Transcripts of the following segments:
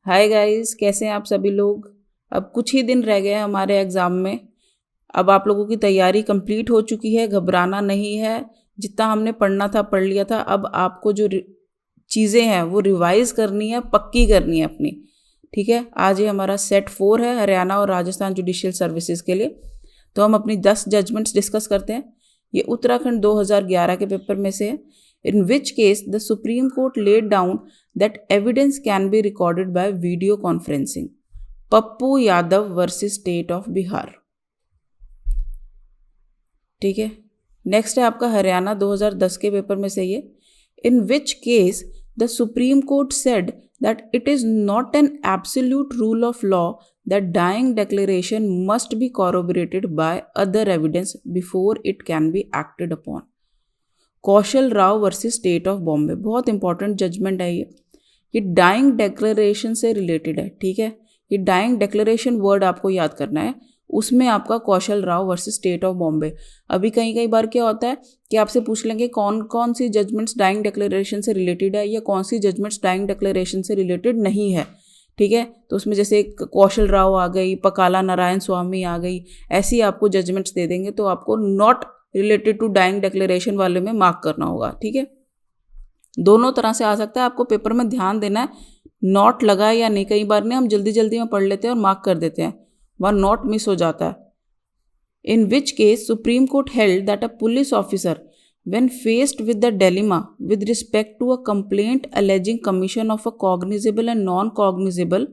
Hi guys, कैसे हैं आप सभी लोग। अब कुछ ही दिन रह गए हैं हमारे एग्ज़ाम में। अब आप लोगों की तैयारी कंप्लीट हो चुकी है, घबराना नहीं है। जितना हमने पढ़ना था पढ़ लिया था। अब आपको जो चीज़ें हैं वो रिवाइज़ करनी है, पक्की करनी है अपनी। ठीक है, आज ये हमारा सेट 4 है हरियाणा और राजस्थान जुडिशियल सर्विसेज के लिए। तो हम अपनी 10 जजमेंट्स डिस्कस करते हैं। ये उत्तराखंड 2011 के पेपर में से है। In which case the Supreme Court laid down that evidence can be recorded by video conferencing. Pappu Yadav versus state of Bihar. ठीक है, नेक्स्ट है आपका हरियाणा 2010 के पेपर में से ये। In which case the supreme court said that it is not an absolute rule of law that dying declaration must be corroborated by other evidence before it can be acted upon. Kaushal Rao versus state of Bombay. बहुत important judgement है ये dying declaration से related है। ठीक है, ये dying declaration word आपको याद करना है। उसमें आपका Kaushal Rao versus state of Bombay. अभी कई बार क्या होता है कि आपसे पूछ लेंगे कौन कौन सी जजमेंट्स डाइंग डिक्लेरेशन से रिलेटेड है या कौन सी जजमेंट्स डाइंग डिक्लेरेशन से रिलेटेड नहीं है। ठीक है, तो उसमें जैसे कौशल राव आ गई, पकाला नारायण स्वामी आ गई, ऐसी आपको जजमेंट्स दे देंगे तो आपको not related to dying declaration वाले में मार्क करना होगा। ठीक है, दोनों तरह से आ सकता है, आपको पेपर में ध्यान देना है नॉट लगा है या नहीं। कई बार ने हम जल्दी जल्दी में पढ़ लेते हैं और मार्क कर देते हैं, वहाँ नॉट मिस हो जाता है। In which case supreme court held that a police officer when faced with the dilemma with respect to a complaint alleging commission of a cognizable and non-cognizable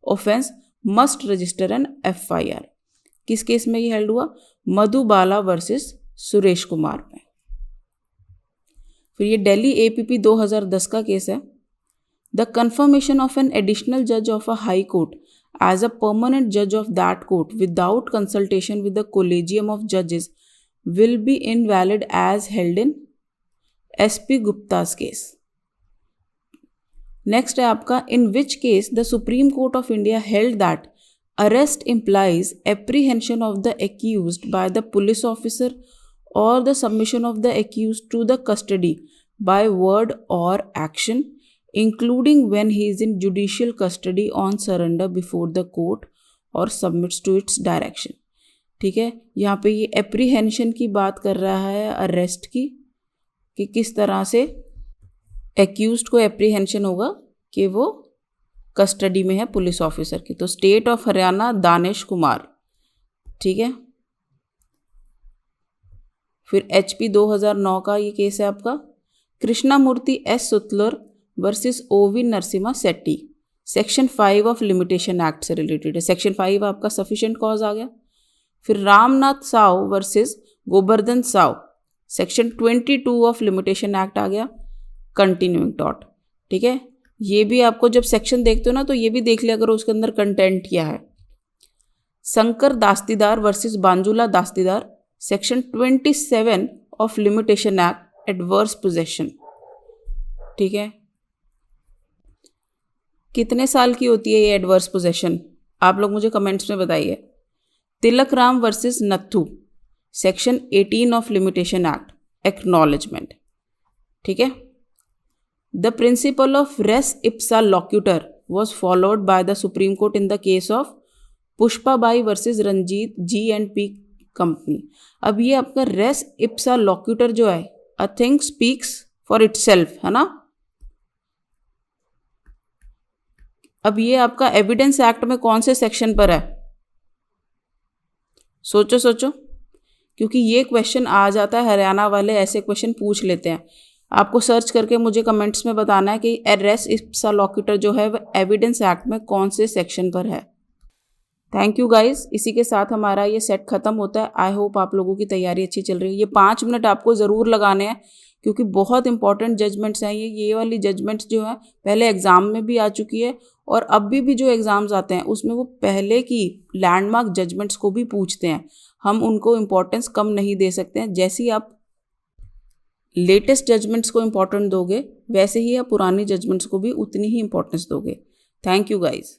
offense must register an FIR। किस case में ये held हुआ? Madhubala versus Suresh Kumar में। फिर ये Delhi APP 2010 का case है। The confirmation of an additional जज of a high court as a permanent जज of that court without consultation with the collegium of जजेस will be invalid as held in SP Gupta's case। Next है आपका in which case the Supreme Court of India held that arrest implies apprehension of the accused by the police officer or the submission of the accused to the custody by word or action, including when he is in judicial custody on surrender before the court or submits to its direction। ठीक है, यहाँ पे ये apprehension की बात कर रहा है अरेस्ट की, कि किस तरह से एक्यूज्ड को एप्रीहेंशन होगा कि वो कस्टडी में है पुलिस ऑफिसर की। तो स्टेट ऑफ हरियाणा दानिश कुमार। ठीक है, फिर HP 2009 का ये केस है आपका। Krishnamurthy S Setlur versus OV Narasimha Setty. Section 5 of limitation act से रिलेटेड है। सेक्शन 5 आपका सफिशिएंट कॉज आ गया। फिर Ramnath Sao versus Govardhan Sao, section 22 of limitation act आ गया, कंटिन्यूइंग टॉट। ठीक है, ये भी आपको जब सेक्शन देखते हो ना तो ये भी देख लिया करो उसके अंदर कंटेंट क्या है। Shankar Dastidar versus Banjula Dastidar, section 27 of limitation act, adverse possession. ठीक है, कितने साल की होती है ये एडवर्स पोजेशन? आप लोग मुझे कमेंट्स में बताइए। Tilak Ram versus Nathu, section 18 of limitation act, acknowledgement. ठीक है, the principle of res ipsa loquitur was followed by the supreme court in the case of Pushpabai versus Ranjit G&P company. अब ये आपका रेस इप्सा लॉक्यूटर जो है, a thing speaks for itself, है ना। अब ये आपका एविडेंस एक्ट में कौन से सेक्शन पर है? सोचो सोचो, क्योंकि ये क्वेश्चन आ जाता है, हरियाणा वाले ऐसे क्वेश्चन पूछ लेते हैं। आपको सर्च करके मुझे कमेंट्स में बताना है कि रेस इप्सा लॉक्यूटर जो है वह एविडेंस एक्ट में कौन से सेक्शन पर है। थैंक यू गाइस, इसी के साथ हमारा ये सेट खत्म होता है। आई होप आप लोगों की तैयारी अच्छी चल रही है। ये 5 मिनट आपको ज़रूर लगाने हैं क्योंकि बहुत इंपॉर्टेंट जजमेंट्स हैं ये वाली जजमेंट्स जो है पहले एग्ज़ाम में भी आ चुकी है और अभी भी जो एग्ज़ाम्स आते हैं उसमें वो पहले की लैंडमार्क जजमेंट्स को भी पूछते हैं। हम उनको इम्पोर्टेंस कम नहीं दे सकते हैं। जैसे ही आप लेटेस्ट जजमेंट्स को इम्पोर्टेंट दोगे वैसे ही आप पुरानी जजमेंट्स को भी उतनी ही इम्पोर्टेंस दोगे। Thank you guys.